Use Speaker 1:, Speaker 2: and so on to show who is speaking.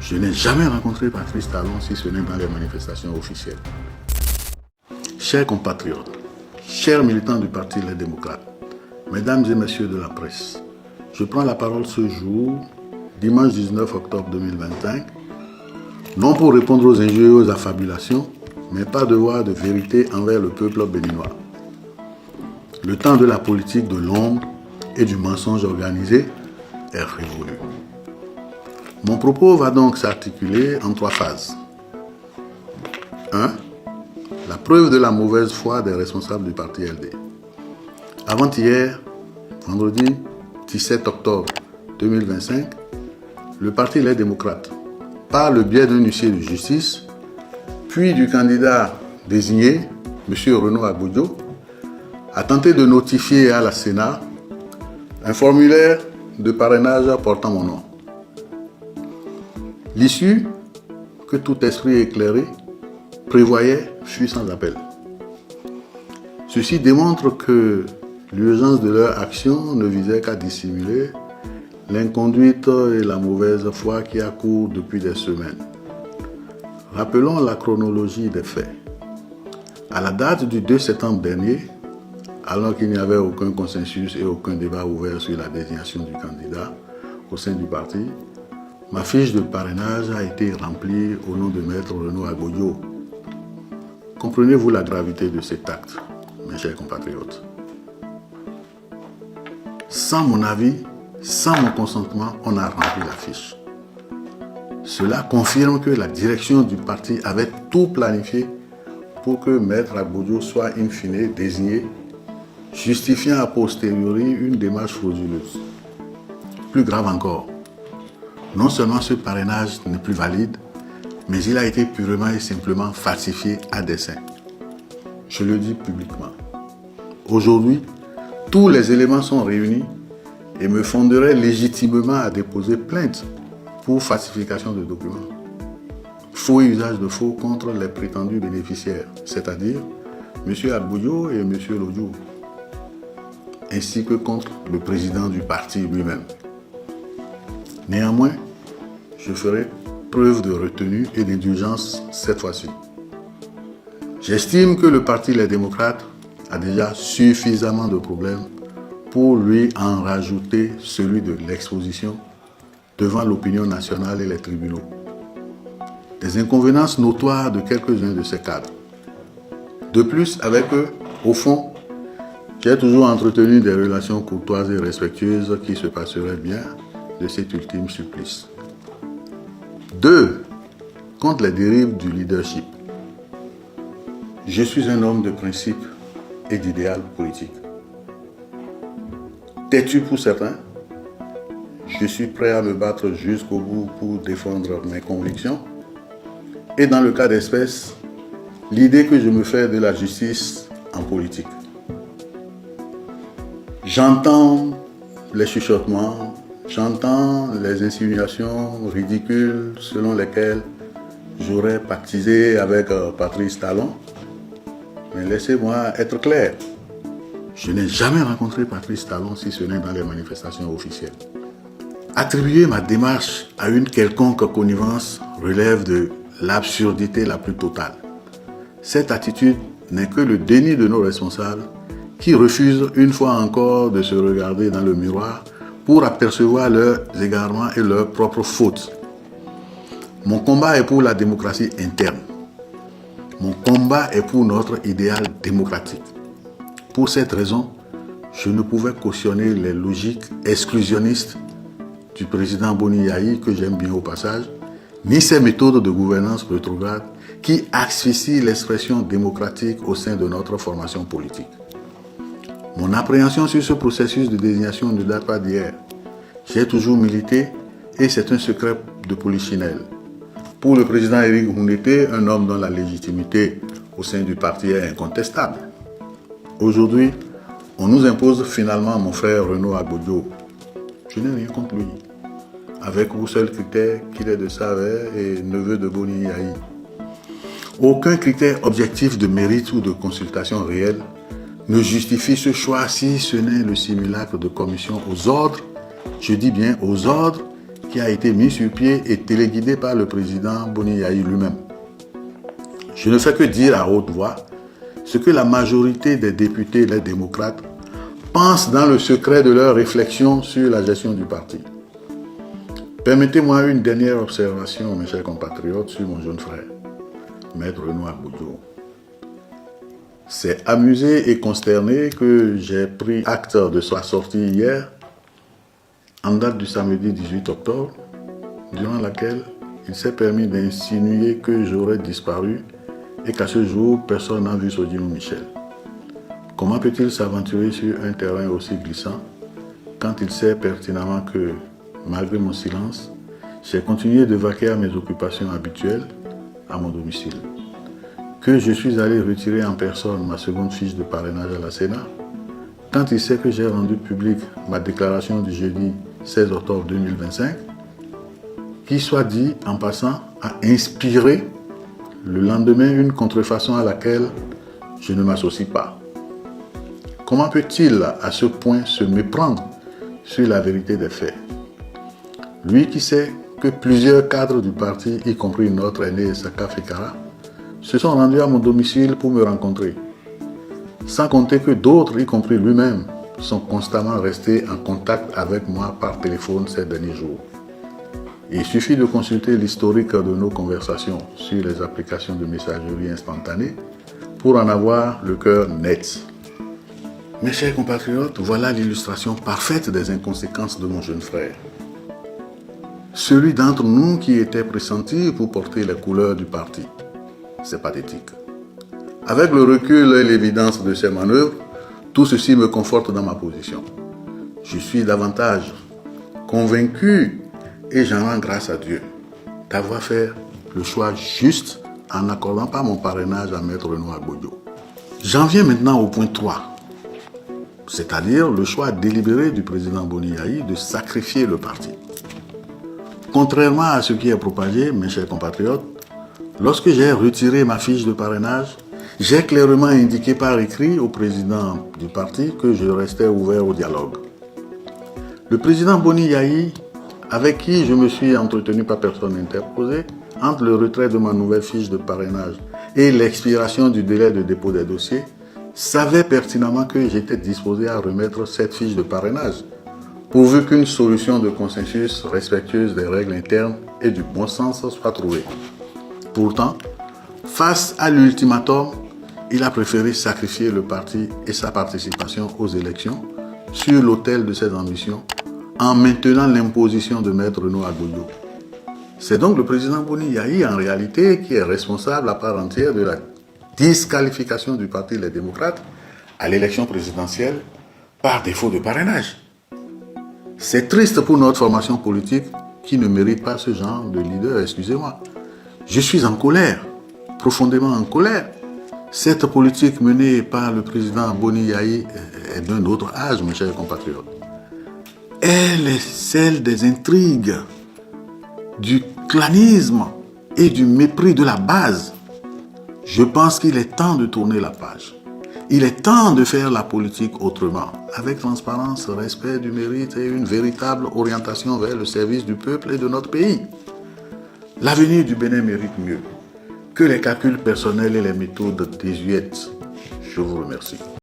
Speaker 1: Je n'ai jamais rencontré Patrice Talon si ce n'est dans les manifestations officielles. Chers compatriotes, chers militants du Parti Les Démocrates, mesdames et messieurs de la presse, je prends la parole ce jour, dimanche 19 octobre 2025, non pour répondre aux injures et aux affabulations, mais par devoir de vérité envers le peuple béninois. Le temps de la politique de l'ombre et du mensonge organisé est révolu. Mon propos va donc s'articuler en 3 phases. 1. La preuve de la mauvaise foi des responsables du parti LD. Avant-hier, vendredi 17 octobre 2025, le parti Les Démocrates, par le biais d'un huissier de justice, puis du candidat désigné, M. Renaud Agbodjo, a tenté de notifier à la Sénat un formulaire de parrainage portant mon nom. L'issue, que tout esprit éclairé prévoyait, fut sans appel. Ceci démontre que l'urgence de leur action ne visait qu'à dissimuler l'inconduite et la mauvaise foi qui accourent depuis des semaines. Rappelons la chronologie des faits. À la date du 2 septembre dernier, alors qu'il n'y avait aucun consensus et aucun débat ouvert sur la désignation du candidat au sein du parti, ma fiche de parrainage a été remplie au nom de Maître Renaud Agbodjo. Comprenez-vous la gravité de cet acte, mes chers compatriotes? Sans mon avis, sans mon consentement, on a rempli la fiche. Cela confirme que la direction du parti avait tout planifié pour que Maître Agbodjo soit in fine désigné, justifiant a posteriori une démarche frauduleuse. Plus grave encore, non seulement ce parrainage n'est plus valide, mais il a été purement et simplement falsifié à dessein. Je le dis publiquement. Aujourd'hui, tous les éléments sont réunis et me fonderaient légitimement à déposer plainte pour falsification de documents. Faux et usage de faux contre les prétendus bénéficiaires, c'est-à-dire M. Agbodjo et M. Lodjo, ainsi que contre le président du parti lui-même. Néanmoins, je ferai preuve de retenue et d'indulgence cette fois-ci. J'estime que le Parti Les Démocrates a déjà suffisamment de problèmes pour lui en rajouter celui de l'exposition devant l'opinion nationale et les tribunaux. Des inconvéniences notoires de quelques-uns de ces cadres. De plus, avec eux, au fond, j'ai toujours entretenu des relations courtoises et respectueuses qui se passeraient bien de cet ultime supplice. 2. Contre les dérives du leadership. Je suis un homme de principe et d'idéal politique. Têtu pour certains, je suis prêt à me battre jusqu'au bout pour défendre mes convictions. Et dans le cas d'espèce, l'idée que je me fais de la justice en politique. J'entends les chuchotements, j'entends les insinuations ridicules selon lesquelles j'aurais pactisé avec Patrice Talon. Mais laissez-moi être clair. Je n'ai jamais rencontré Patrice Talon si ce n'est dans les manifestations officielles. Attribuer ma démarche à une quelconque connivence relève de l'absurdité la plus totale. Cette attitude n'est que le déni de nos responsables qui refusent une fois encore de se regarder dans le miroir pour apercevoir leurs égarements et leurs propres fautes. Mon combat est pour la démocratie interne. Mon combat est pour notre idéal démocratique. Pour cette raison, je ne pouvais cautionner les logiques exclusionnistes du président Boni Yayi, que j'aime bien au passage, ni ses méthodes de gouvernance rétrograde qui asphyxient l'expression démocratique au sein de notre formation politique. Mon appréhension sur ce processus de désignation ne date pas d'hier. J'ai toujours milité et c'est un secret de polichinelle. Pour le président Éric Ngoundété, un homme dont la légitimité au sein du parti est incontestable. Aujourd'hui, on nous impose finalement mon frère Renaud Agbodjo. Je n'ai rien contre lui. Avec vous seul critère qu'il est de Savère et neveu de Boni Yayi. Aucun critère objectif de mérite ou de consultation réelle ne justifie ce choix si ce n'est le simulacre de commission aux ordres, je dis bien aux ordres, qui a été mis sur pied et téléguidé par le président Boni Yayi lui-même. Je ne fais que dire à haute voix ce que la majorité des députés, les démocrates, pensent dans le secret de leurs réflexions sur la gestion du parti. Permettez-moi une dernière observation, mes chers compatriotes, sur mon jeune frère, Maître Renaud Agbodjo. C'est amusé et consterné que j'ai pris acte de sa sortie hier, en date du samedi 18 octobre, durant laquelle il s'est permis d'insinuer que j'aurais disparu et qu'à ce jour, personne n'a vu Sodino Michel. Comment peut-il s'aventurer sur un terrain aussi glissant quand il sait pertinemment que, malgré mon silence, j'ai continué de vaquer à mes occupations habituelles à mon domicile? Que je suis allé retirer en personne ma seconde fiche de parrainage à la Sénat, quand il sait que j'ai rendu publique ma déclaration du jeudi 16 octobre 2025, qui, soit dit en passant, a inspiré le lendemain une contrefaçon à laquelle je ne m'associe pas. Comment peut-il à ce point se méprendre sur la vérité des faits? Lui qui sait que plusieurs cadres du parti, y compris notre aîné Saka Fekara, se sont rendus à mon domicile pour me rencontrer. Sans compter que d'autres, y compris lui-même, sont constamment restés en contact avec moi par téléphone ces derniers jours. Il suffit de consulter l'historique de nos conversations sur les applications de messagerie instantanée pour en avoir le cœur net. Mes chers compatriotes, voilà l'illustration parfaite des inconséquences de mon jeune frère. Celui d'entre nous qui était pressenti pour porter les couleurs du parti. C'est pathétique. Avec le recul et l'évidence de ces manœuvres, tout ceci me conforte dans ma position. Je suis davantage convaincu et j'en rends grâce à Dieu d'avoir fait le choix juste en n'accordant pas mon parrainage à Maître Renaud Agbodjo. J'en viens maintenant au point 3, c'est-à-dire le choix délibéré du président Boni Yayi de sacrifier le parti. Contrairement à ce qui est propagé, mes chers compatriotes, lorsque j'ai retiré ma fiche de parrainage, j'ai clairement indiqué par écrit au président du parti que je restais ouvert au dialogue. Le président Boni Yayi, avec qui je me suis entretenu par personne interposée, entre le retrait de ma nouvelle fiche de parrainage et l'expiration du délai de dépôt des dossiers, savait pertinemment que j'étais disposé à remettre cette fiche de parrainage, pourvu qu'une solution de consensus respectueuse des règles internes et du bon sens soit trouvée. Pourtant, face à l'ultimatum, il a préféré sacrifier le parti et sa participation aux élections sur l'autel de ses ambitions en maintenant l'imposition de Maître Renaud Agbodjo. C'est donc le président Boni Yayi en réalité qui est responsable à part entière de la disqualification du parti Les Démocrates à l'élection présidentielle par défaut de parrainage. C'est triste pour notre formation politique qui ne mérite pas ce genre de leader, excusez-moi. Je suis en colère, profondément en colère. Cette politique menée par le président Boni Yayi est d'un autre âge, mes chers compatriotes. Elle est celle des intrigues, du clanisme et du mépris de la base. Je pense qu'il est temps de tourner la page. Il est temps de faire la politique autrement, avec transparence, respect du mérite et une véritable orientation vers le service du peuple et de notre pays. L'avenir du Bénin mérite mieux que les calculs personnels et les méthodes désuètes. Je vous remercie.